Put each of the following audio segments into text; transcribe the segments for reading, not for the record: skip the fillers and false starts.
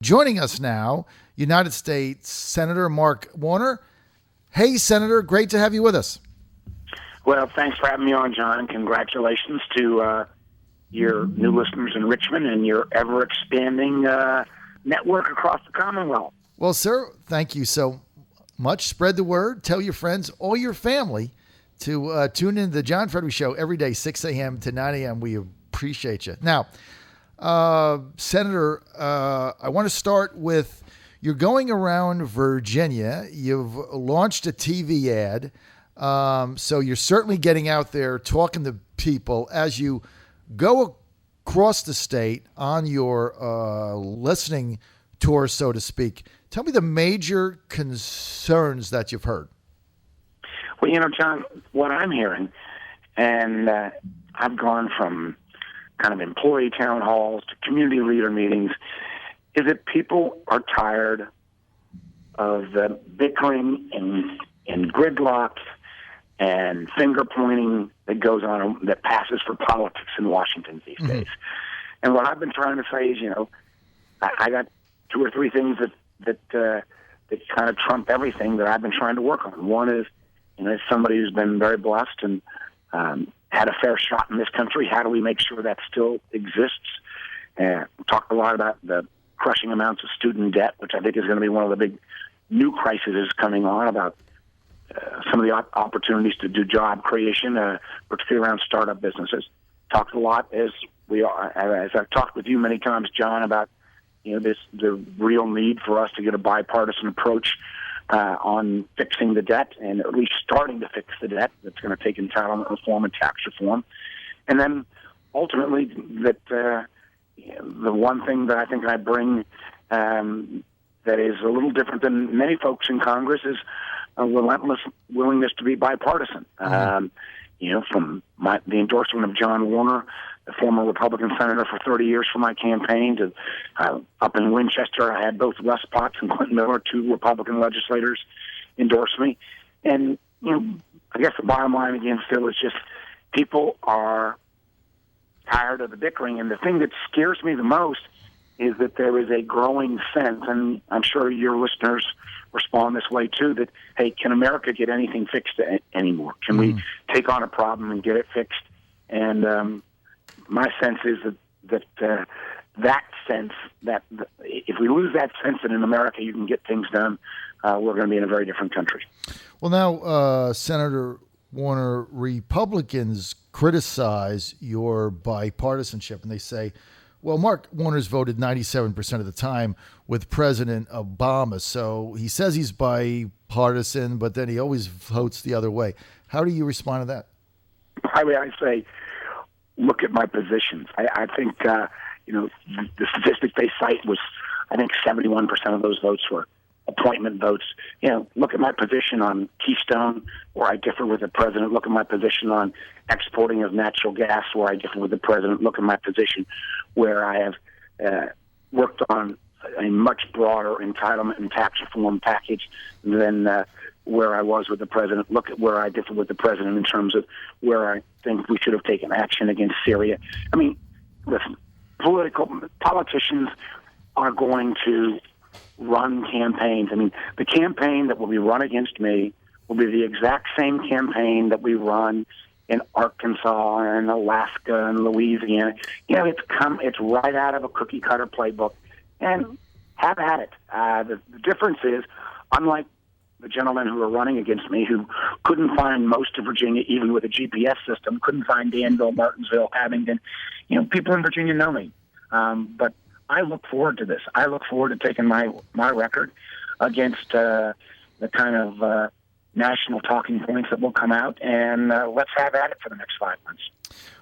Joining us now, United States Senator Mark Warner. Hey, Senator, great to have you with us. Well, thanks for having me on, John, and congratulations to your new listeners in Richmond and your ever-expanding network across the Commonwealth. Well, sir, thank you so much. Spread the word. Tell your friends, all your family, to tune in to the John Fredericks Show every day, 6 a.m. to 9 a.m. We appreciate you. Now, Senator, I want to start with, you're going around Virginia. You've launched a TV ad. So you're certainly getting out there talking to people as you go across the state on your listening tour, so to speak. Tell me the major concerns that you've heard. Well, John, what I'm hearing, and I've gone from kind of employee town halls to community leader meetings, is that people are tired of the bickering and gridlock and finger pointing that goes on, that passes for politics in Washington these days. And what I've been trying to say is, I got two or three things that kind of trump everything that I've been trying to work on. One is, as somebody who's been very blessed and had a fair shot in this country, how do we make sure that still exists? We talked a lot about the crushing amounts of student debt, which I think is going to be one of the big new crises coming on, about some of the opportunities to do job creation, particularly around startup businesses. Talked a lot, as I've talked with you many times, John, about the real need for us to get a bipartisan approach on fixing the debt, and at least starting to fix the debt. That's going to take entitlement reform and tax reform, and then ultimately that the one thing that I think I bring that is a little different than many folks in Congress is a relentless willingness to be bipartisan. From the endorsement of John Warner, the former Republican senator for 30 years for my campaign, to up in Winchester, I had both Russ Potts and Clinton Miller, two Republican legislators, endorse me. And, I guess the bottom line again still is just people are tired of the bickering. And the thing that scares me the most is that there is a growing sense, and I'm sure your listeners respond this way too, that, hey, can America get anything fixed anymore? Can we take on a problem and get it fixed? And my sense is that sense, that if we lose that sense that in America you can get things done, we're going to be in a very different country. Well, now, Senator Warner, Republicans criticize your bipartisanship, and they say, well, Mark Warner's voted 97% of the time with President Obama, so he says he's bipartisan, but then he always votes the other way. How do you respond to that? I say, look at my positions. I think, the statistic they cite was, I think 71% of those votes were appointment votes. Look at my position on Keystone, where I differ with the president. Look at my position on exporting of natural gas, where I differ with the president. Look at my position where I have worked on a much broader entitlement and tax reform package than where I was with the president. Look at where I differ with the president in terms of where I think we should have taken action against Syria. I mean, listen, politicians are going to run campaigns. I mean, the campaign that will be run against me will be the exact same campaign that we run in Arkansas and Alaska and Louisiana. It's right out of a cookie cutter playbook, and have at it. The difference is, unlike the gentlemen who are running against me, who couldn't find most of Virginia, even with a GPS system, couldn't find Danville, Martinsville, Abingdon. People in Virginia know me. But I look forward to this. I look forward to taking my record against the kind of national talking points that will come out, and let's have at it for the next 5 months.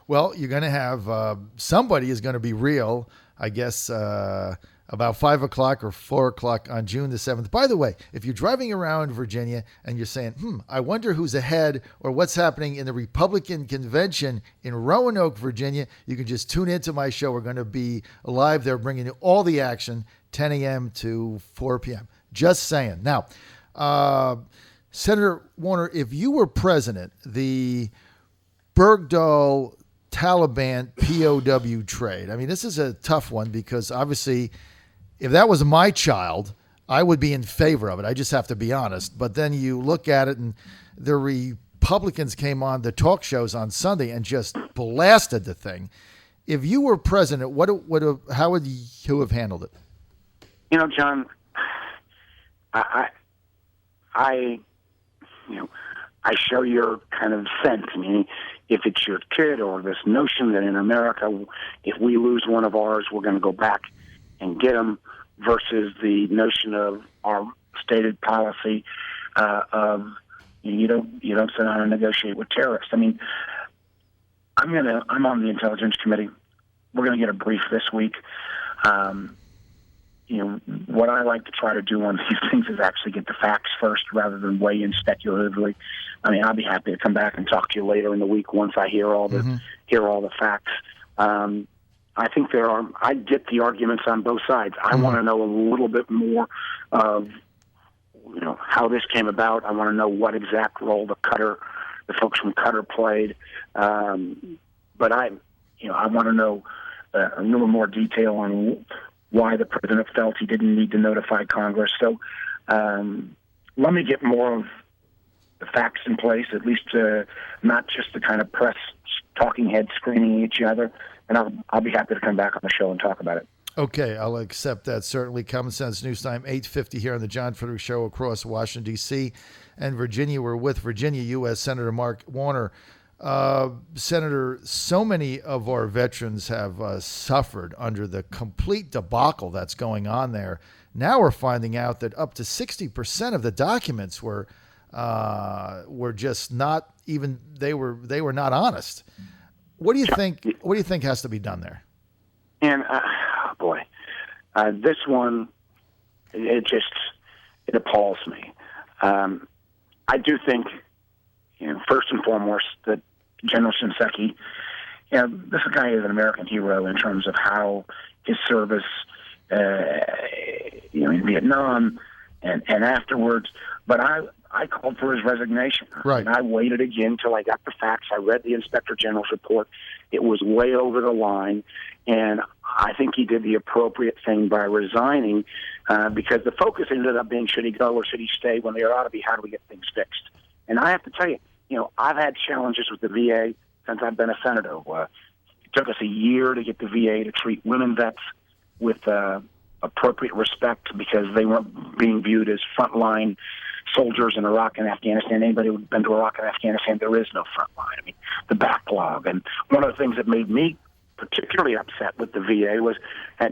Well, you're going to have somebody is going to be real, I guess, about 5 o'clock or 4 o'clock on June the 7th. By the way, if you're driving around Virginia and you're saying, I wonder who's ahead or what's happening in the Republican convention in Roanoke, Virginia, you can just tune into my show. We're going to be live there, bringing you all the action, 10 a.m. to 4 p.m. Just saying. Now, Senator Warner, if you were president, the Bergdahl Taliban POW trade, I mean, this is a tough one because obviously if that was my child, I would be in favor of it. I just have to be honest. But then you look at it, and the Republicans came on the talk shows on Sunday and just blasted the thing. If you were president, how would you have handled it? John, I share your kind of sense. I mean, if it's your kid, or this notion that in America, if we lose one of ours, we're going to go back and get them, versus the notion of our stated policy of you don't sit down and negotiate with terrorists. I mean, I'm on the Intelligence Committee. We're going to get a brief this week. What I like to try to do on these things is actually get the facts first rather than weigh in speculatively. I mean, I'll be happy to come back and talk to you later in the week once I hear all the facts. I think I get the arguments on both sides. I want to know a little bit more of, how this came about. I want to know what exact role the folks from Qatar played. But I want to know a little more detail on why the president felt he didn't need to notify Congress. So let me get more of the facts in place, at least not just the kind of press talking heads screaming at each other. And I'll be happy to come back on the show and talk about it. Okay, I'll accept that, certainly. Common Sense News Time, 8:50 here on the John Fredericks Show across Washington, D.C. and Virginia. We're with Virginia U.S. Senator Mark Warner. Senator, so many of our veterans have suffered under the complete debacle that's going on there. Now we're finding out that up to 60% of the documents were just not even, they were not honest. What do you think? What do you think has to be done there? And this one, it appalls me. I do think, first and foremost, that General Shinseki, this guy is an American hero in terms of how his service, in Vietnam and afterwards. But I called for his resignation. Right. And I waited again until I got the facts. I read the Inspector General's report. It was way over the line, and I think he did the appropriate thing by resigning, because the focus ended up being, should he go or should he stay, when there ought to be, how do we get things fixed? And I have to tell you, I've had challenges with the VA since I've been a senator. It took us a year to get the VA to treat women vets with appropriate respect, because they weren't being viewed as frontline soldiers in Iraq and Afghanistan. Anybody who's been to Iraq and Afghanistan, there is no front line. I mean, the backlog. And one of the things that made me particularly upset with the VA was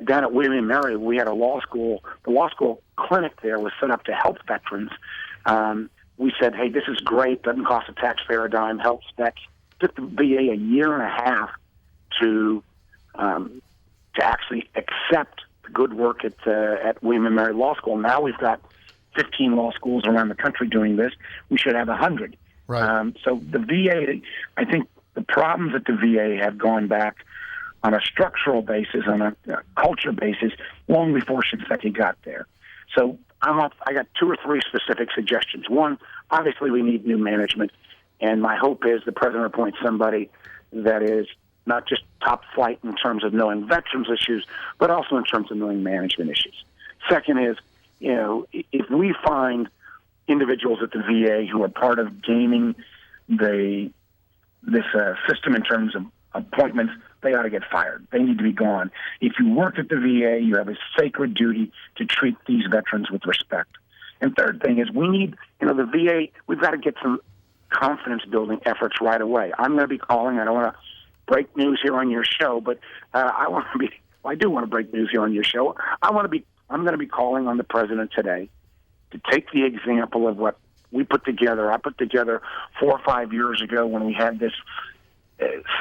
down at William & Mary, we had a law school. The law school clinic there was set up to help veterans. We said, hey, this is great, doesn't cost the taxpayer a dime, helps vets. Took the VA a year and a half to actually accept the good work at William & Mary Law School. Now we've got 15 law schools around the country doing this. We should have 100. Right. So the VA, I think the problems at the VA have gone back on a structural basis, on a culture basis, long before Shinseki got there. So I got 2 or 3 specific suggestions. One, obviously we need new management, and my hope is the president appoints somebody that is not just top flight in terms of knowing veterans issues, but also in terms of knowing management issues. Second is, if we find individuals at the VA who are part of gaming this system in terms of appointments, they ought to get fired. They need to be gone. If you work at the VA, you have a sacred duty to treat these veterans with respect. And third thing is, we need, the VA, we've got to get some confidence-building efforts right away. I'm going to be calling. I don't want to break news here on your show, but I do want to break news here on your show. I'm going to be calling on the president today to take the example of what we put together. I put together 4 or 5 years ago when we had this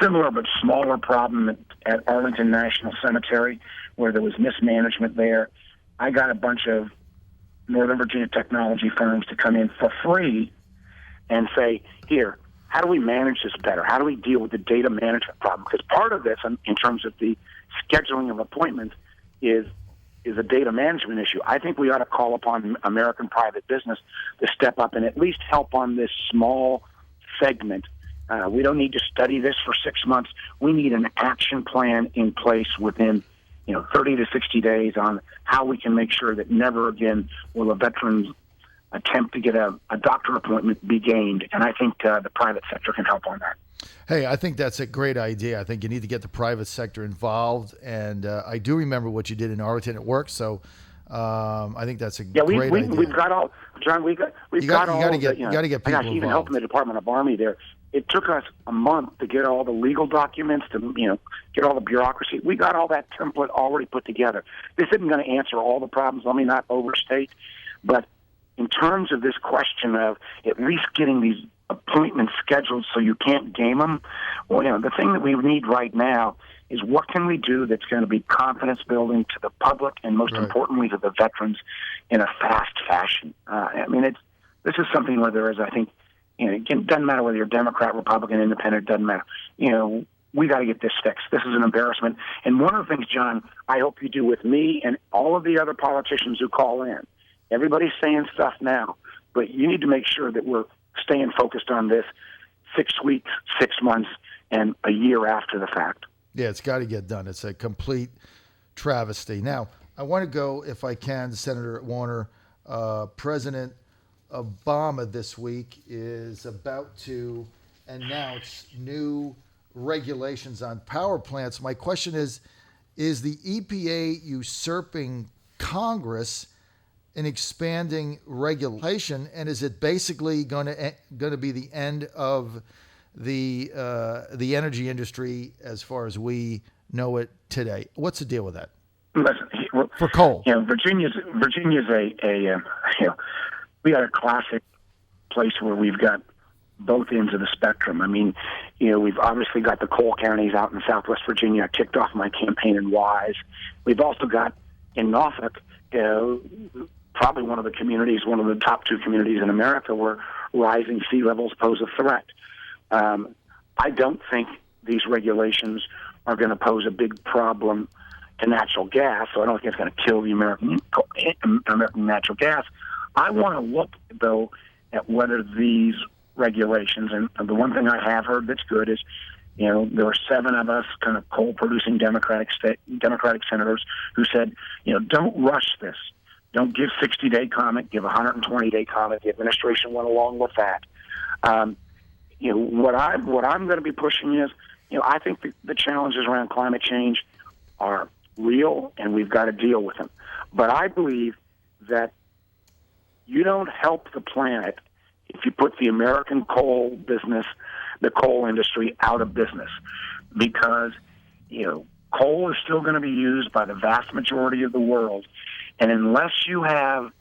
similar but smaller problem at Arlington National Cemetery, where there was mismanagement there. I got a bunch of Northern Virginia technology firms to come in for free and say, here, how do we manage this better? How do we deal with the data management problem? Because part of this, in terms of the scheduling of appointments, is a data management issue. I think we ought to call upon American private business to step up and at least help on this small segment. We don't need to study this for 6 months. We need an action plan in place within 30 to 60 days on how we can make sure that never again will a veteran's attempt to get a doctor appointment be gained. And I think the private sector can help on that. Hey, I think that's a great idea. I think you need to get the private sector involved. And I do remember what you did in Arlington. It worked. So I think that's a great idea. We've got all, John, you got to get people involved. Even helping the Department of Army there. It took us a month to get all the legal documents, to get all the bureaucracy. We got all that template already put together. This isn't going to answer all the problems. Let me not overstate. But in terms of this question of at least getting these appointments scheduled so you can't game them, the thing that we need right now is what can we do that's going to be confidence building to the public and most importantly to the veterans in a fast fashion. This is something where there is, I think, it doesn't matter whether you're Democrat, Republican, Independent, doesn't matter. We got to get this fixed. This is an embarrassment. And one of the things, John, I hope you do with me and all of the other politicians who call in, everybody's saying stuff now, but you need to make sure that we're staying focused on this 6 weeks, 6 months, and a year after the fact. Yeah, it's got to get done. It's a complete travesty. Now, I want to go, if I can, Senator Warner. President Obama this week is about to announce new regulations on power plants. My question is the EPA usurping Congress in expanding regulation, and is it basically going to be the end of the energy industry as far as we know it today? What's the deal with that? Listen, for coal, Virginia's we got a classic place where we've got both ends of the spectrum. I mean, we've obviously got the coal counties out in Southwest Virginia. I kicked off my campaign in Wise. We've also got in Norfolk, probably one of the top 2 communities in America where rising sea levels pose a threat. I don't think these regulations are going to pose a big problem to natural gas, so I don't think it's going to kill the American natural gas. I want to look, though, at whether these regulations, and the one thing I have heard that's good is, there were 7 of us kind of coal-producing Democratic senators who said, don't rush this. Don't give 60-day comment, give 120-day comment. The administration went along with that. What I'm going to be pushing is, I think the challenges around climate change are real, and we've got to deal with them. But I believe that you don't help the planet if you put the American coal business, the coal industry, out of business, because coal is still going to be used by the vast majority of the world, and unless you have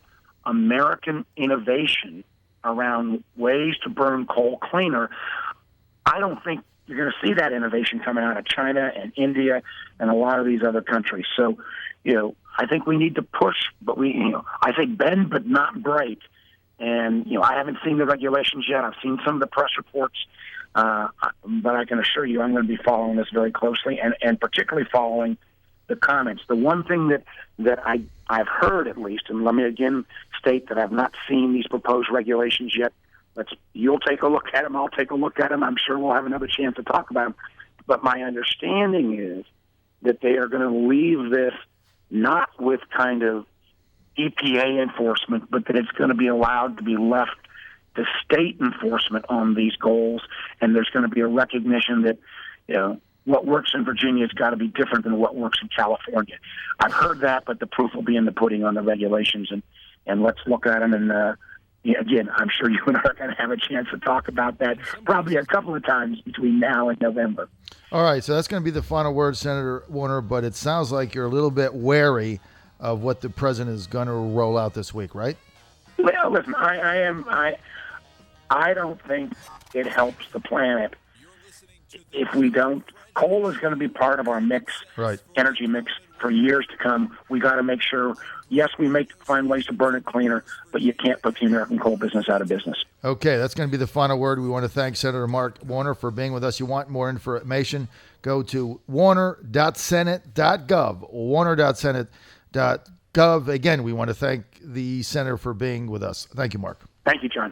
American innovation around ways to burn coal cleaner, I don't think you're going to see that innovation coming out of China and India and a lot of these other countries. So, I think we need to push, but I say bend but not break. And, I haven't seen the regulations yet. I've seen some of the press reports, but I can assure you I'm going to be following this very closely and particularly following the comments. The one thing that I've heard, at least, and let me again state that I've not seen these proposed regulations yet. You'll take a look at them. I'll take a look at them. I'm sure we'll have another chance to talk about them. But my understanding is that they are going to leave this not with kind of EPA enforcement, but that it's going to be allowed to be left to state enforcement on these goals. And there's going to be a recognition that, what works in Virginia has got to be different than what works in California. I've heard that, but the proof will be in the pudding on the regulations. And let's look at them. And again, I'm sure you and I are going to have a chance to talk about that probably a couple of times between now and November. All right, so that's going to be the final word, Senator Warner, but it sounds like you're a little bit wary of what the president is going to roll out this week, right? Well, listen, I don't think it helps the planet if we don't. Coal is going to be part of our mix, right, energy mix for years to come. We got to make sure, yes, we find ways to burn it cleaner, but you can't put the American coal business out of business. Okay, that's going to be the final word. We want to thank Senator Mark Warner for being with us. You want more information, go to warner.senate.gov, warner.senate.gov. Again, we want to thank the senator for being with us. Thank you, Mark. Thank you, John.